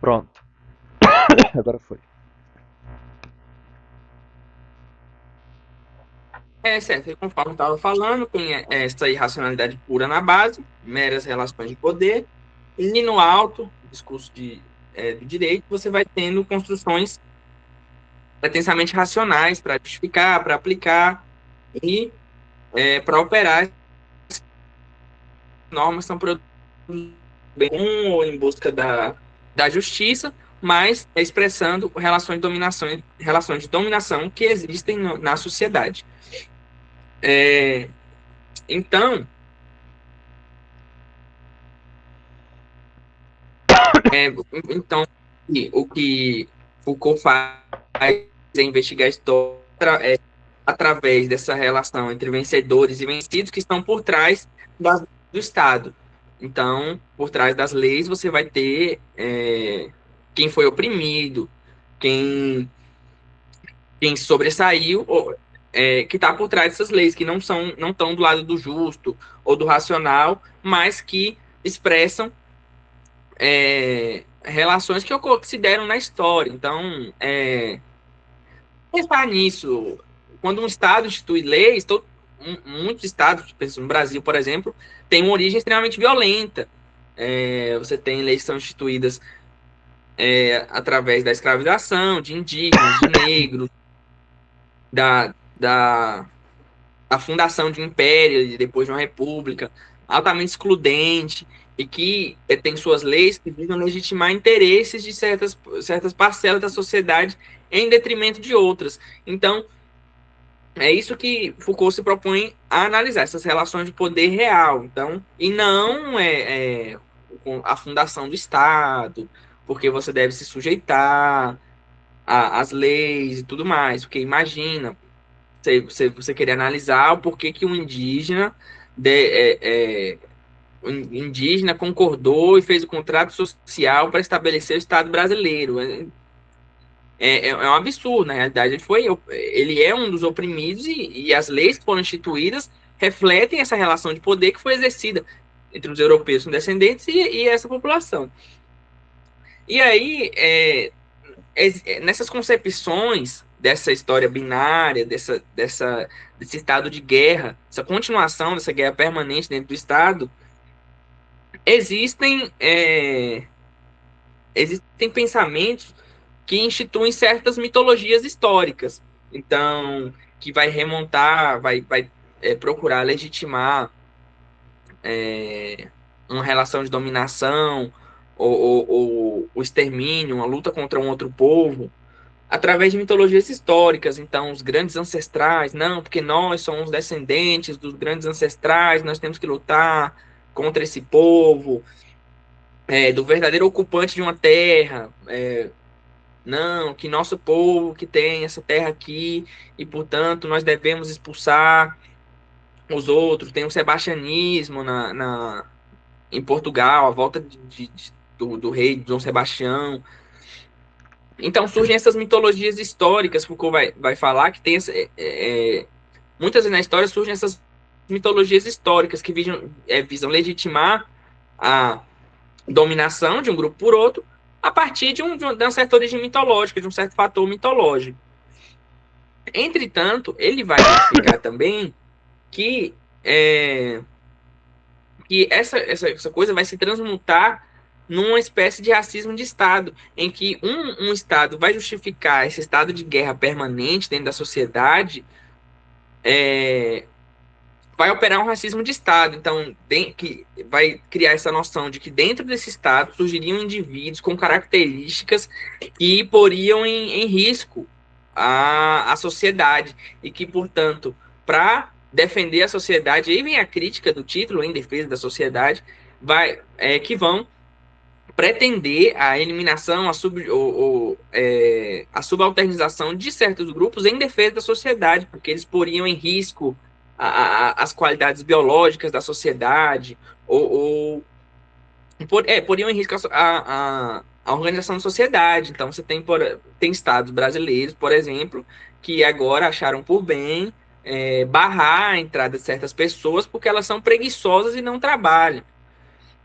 Pronto. Agora foi. Certo, e conforme eu estava falando, tem essa irracionalidade pura na base, meras relações de poder, e no alto, discurso do direito, você vai tendo construções pretensamente racionais para justificar, para aplicar e para operar normas são produzidas bem ou em busca da justiça, mas expressando relações de dominação que existem na sociedade. É, então, é, então, o que Foucault faz é investigar a história através dessa relação entre vencedores e vencidos que estão por trás do Estado. Então, por trás das leis, você vai ter quem foi oprimido, quem, quem sobressaiu, que está por trás dessas leis, que não estão do lado do justo ou do racional, mas que expressam relações que se deram na história. Então, pensar nisso, quando um Estado institui leis, muitos estados, no Brasil, por exemplo, têm uma origem extremamente violenta. Você tem leis que são instituídas através da escravização, de indígenas, de negros, da, da, da fundação de um império e depois de uma república, altamente excludente, e que tem suas leis que visam legitimar interesses de certas parcelas da sociedade em detrimento de outras. Então, é isso que Foucault se propõe a analisar, essas relações de poder real. Então, e não a fundação do Estado, porque você deve se sujeitar às leis e tudo mais. Porque imagina, você querer analisar o porquê que um indígena, um indígena concordou e fez o contrato social para estabelecer o Estado brasileiro. É um absurdo, na realidade. Ele é um dos oprimidos e as leis que foram instituídas refletem essa relação de poder que foi exercida entre os europeus com descendentes e essa população. E aí, nessas concepções dessa história binária, desse estado de guerra, essa continuação dessa guerra permanente dentro do Estado, existem, é, existem pensamentos que instituem certas mitologias históricas. Então, que vai remontar, vai procurar legitimar uma relação de dominação ou o extermínio, uma luta contra um outro povo, através de mitologias históricas. Então, os grandes ancestrais, não, porque nós somos descendentes dos grandes ancestrais, nós temos que lutar contra esse povo, do verdadeiro ocupante de uma terra. Não, que nosso povo que tem essa terra aqui e, portanto, nós devemos expulsar os outros. Tem o sebastianismo em Portugal, a volta do rei Dom Sebastião. Então surgem essas mitologias históricas, Foucault vai falar que tem muitas vezes na história surgem essas mitologias históricas que visam legitimar a dominação de um grupo por outro a partir de uma certa origem mitológica, de um certo fator mitológico. Entretanto, ele vai identificar também que, é, que essa coisa vai se transmutar numa espécie de racismo de Estado, em que um Estado vai justificar esse estado de guerra permanente dentro da sociedade, é, vai operar um racismo de Estado. Então, que vai criar essa noção de que dentro desse Estado surgiriam indivíduos com características que poriam em risco a sociedade e que, portanto, para defender a sociedade, aí vem a crítica do título, em defesa da sociedade, que vão pretender a eliminação, a subalternização de certos grupos em defesa da sociedade, porque eles poriam em risco as qualidades biológicas da sociedade, poriam em risco a organização da sociedade. Então, você tem estados brasileiros, por exemplo, que agora acharam por bem barrar a entrada de certas pessoas porque elas são preguiçosas e não trabalham.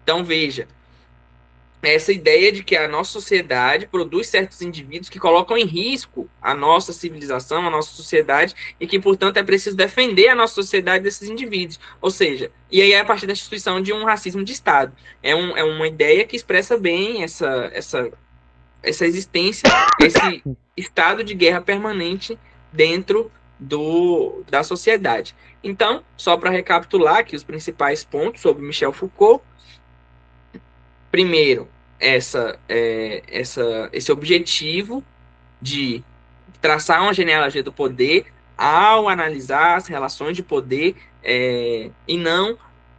Então, veja, essa ideia de que a nossa sociedade produz certos indivíduos que colocam em risco a nossa civilização, a nossa sociedade, e que, portanto, é preciso defender a nossa sociedade desses indivíduos. Ou seja, e aí é a partir da instituição de um racismo de Estado. É uma ideia que expressa bem essa existência, esse estado de guerra permanente dentro da sociedade. Então, só para recapitular aqui os principais pontos sobre Michel Foucault. Primeiro, esse objetivo de traçar uma genealogia do poder ao analisar as relações de poder, e não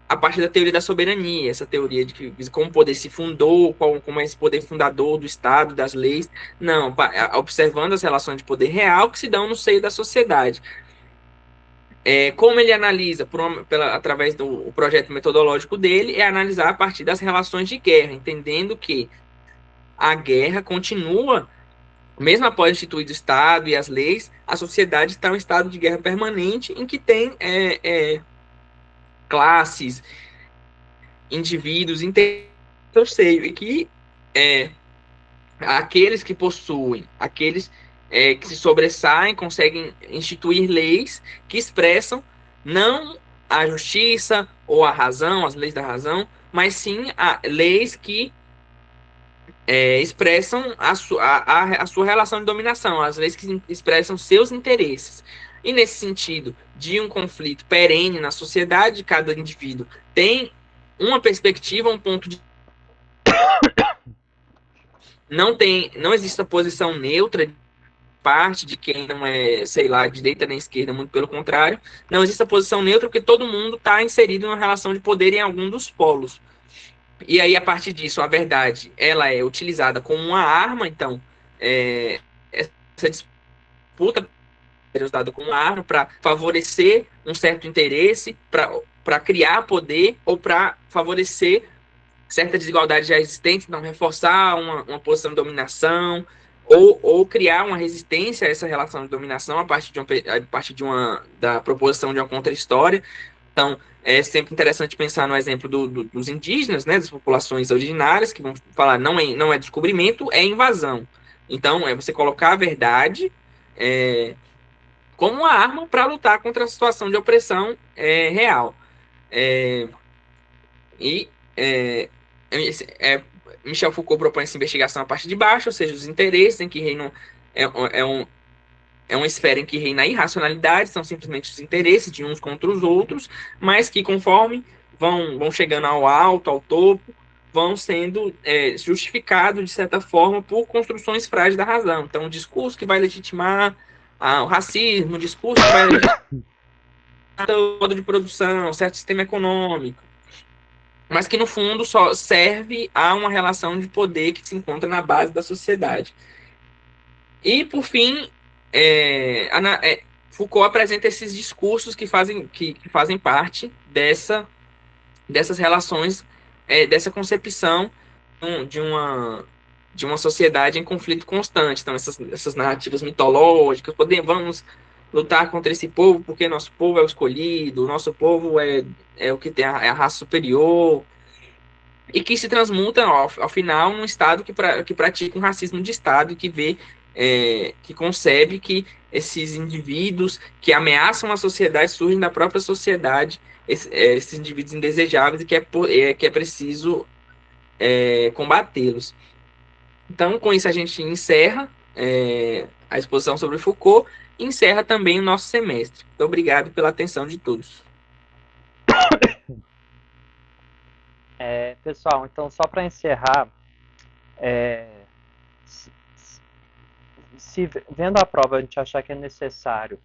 a partir da teoria da soberania, essa teoria de que como o poder se fundou, como é esse poder fundador do Estado, das leis. Não, observando as relações de poder real que se dão no seio da sociedade. Como ele analisa, através do projeto metodológico dele, é analisar a partir das relações de guerra, entendendo que a guerra continua, mesmo após instituído o Estado e as leis, a sociedade está em um estado de guerra permanente em que tem classes, indivíduos em seu seio, e que aqueles que possuem, aqueles que se sobressaem, conseguem instituir leis que expressam não a justiça ou a razão, as leis da razão, mas sim leis que expressam a sua relação de dominação, as leis que expressam seus interesses. E nesse sentido de um conflito perene na sociedade, cada indivíduo tem uma perspectiva, um ponto de não existe a posição neutra de parte de quem não é, sei lá, de direita nem esquerda, muito pelo contrário. Não existe a posição neutra porque todo mundo está inserido em uma relação de poder em algum dos polos. E aí, a partir disso, a verdade, ela é utilizada como uma arma. Então, essa disputa é usada como uma arma para favorecer um certo interesse, para criar poder ou para favorecer certa desigualdade já existente, não reforçar uma posição de dominação, ou criar uma resistência a essa relação de dominação da proposição de uma contra-história. Então, é sempre interessante pensar no exemplo dos indígenas, né, das populações originárias, que vão falar não é descobrimento, é invasão. Então, é você colocar a verdade como uma arma para lutar contra a situação de opressão real. É, e é, é, Michel Foucault propõe essa investigação a partir de baixo, ou seja, os interesses em que reinam é, é, um, é uma esfera em que reina a irracionalidade, são simplesmente os interesses de uns contra os outros, mas que conforme vão chegando ao alto, ao topo, vão sendo justificados, de certa forma, por construções frágeis da razão. Então, o discurso que vai legitimar o racismo, o discurso que vai legitimar o modo de produção, certo sistema econômico, mas que no fundo só serve a uma relação de poder que se encontra na base da sociedade. E, por fim, Foucault apresenta esses discursos que fazem parte dessas relações, dessa concepção de uma sociedade em conflito constante. Então, essas narrativas mitológicas, vamos lutar contra esse povo porque nosso povo é o escolhido, nosso povo é o que tem a raça superior, e que se transmuta, ao final, num Estado que pratica um racismo de Estado e que que concebe que esses indivíduos que ameaçam a sociedade surgem da própria sociedade, esses indivíduos indesejáveis, e que é preciso combatê-los. Então, com isso, a gente encerra a exposição sobre Foucault e encerra também o nosso semestre. Muito obrigado pela atenção de todos. Pessoal, então só para encerrar, se vendo a prova a gente achar que é necessário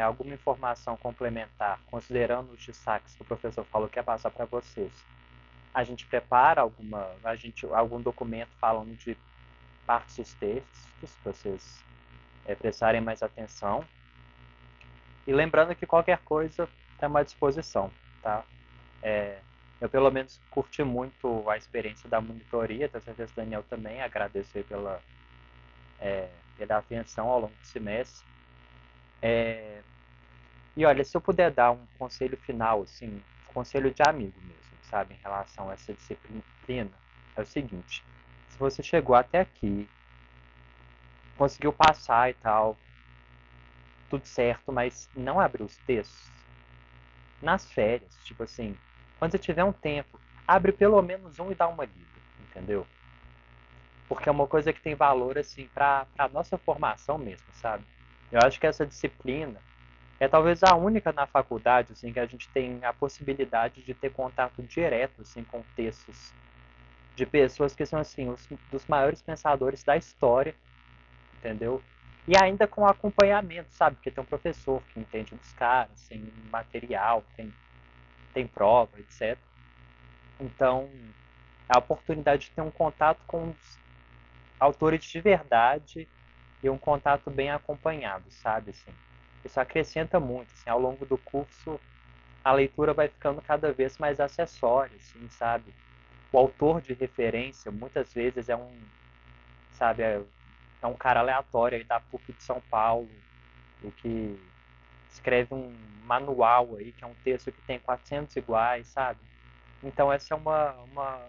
alguma informação complementar, considerando os destaques que o professor falou que ia passar para vocês, a gente prepara algum documento falando de partes dos textos, se vocês prestarem mais atenção. E lembrando que qualquer coisa está à disposição, tá? Eu, pelo menos, curti muito a experiência da monitoria, tenho certeza que o Daniel também, agradeço aí pela atenção ao longo do semestre. E olha, se eu puder dar um conselho final, assim, conselho de amigo mesmo, sabe, em relação a essa disciplina, é o seguinte: você chegou até aqui, conseguiu passar e tal, tudo certo, mas não abriu os textos, nas férias, tipo assim, quando você tiver um tempo, abre pelo menos um e dá uma lida, entendeu? Porque é uma coisa que tem valor, assim, pra nossa formação mesmo, sabe? Eu acho que essa disciplina é talvez a única na faculdade, assim, que a gente tem a possibilidade de ter contato direto, assim, com textos de pessoas que são, assim, os dos maiores pensadores da história, entendeu? E ainda com acompanhamento, sabe? Porque tem um professor que entende dos caras, tem material, tem prova, etc. Então, é a oportunidade de ter um contato com os autores de verdade e um contato bem acompanhado, sabe? Assim, isso acrescenta muito. Assim, ao longo do curso, a leitura vai ficando cada vez mais acessória, assim, sabe? O autor de referência, muitas vezes, sabe, é um cara aleatório aí da PUC de São Paulo, e que escreve um manual aí, que é um texto que tem 400 iguais, sabe? Então essa é uma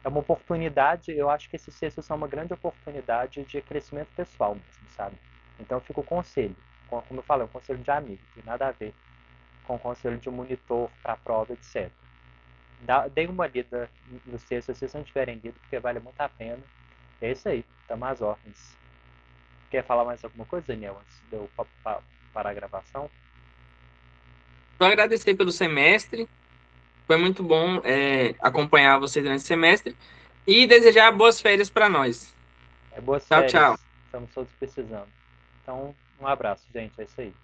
oportunidade, eu acho que esses textos são uma grande oportunidade de crescimento pessoal mesmo, sabe? Então fica o conselho, como eu falei, um conselho de amigo, não tem nada a ver com o conselho de monitor para a prova, etc. Dê uma lida nos textos se vocês não tiverem lido, porque vale muito a pena. É isso aí, tamo às ordens. Quer falar mais alguma coisa, Daniel, antes de eu parar a gravação? Só agradecer pelo semestre. Foi muito bom acompanhar você durante o semestre e desejar boas férias para nós. É boas Tchau, tchau. férias, estamos todos precisando. Então, um abraço, gente, é isso aí.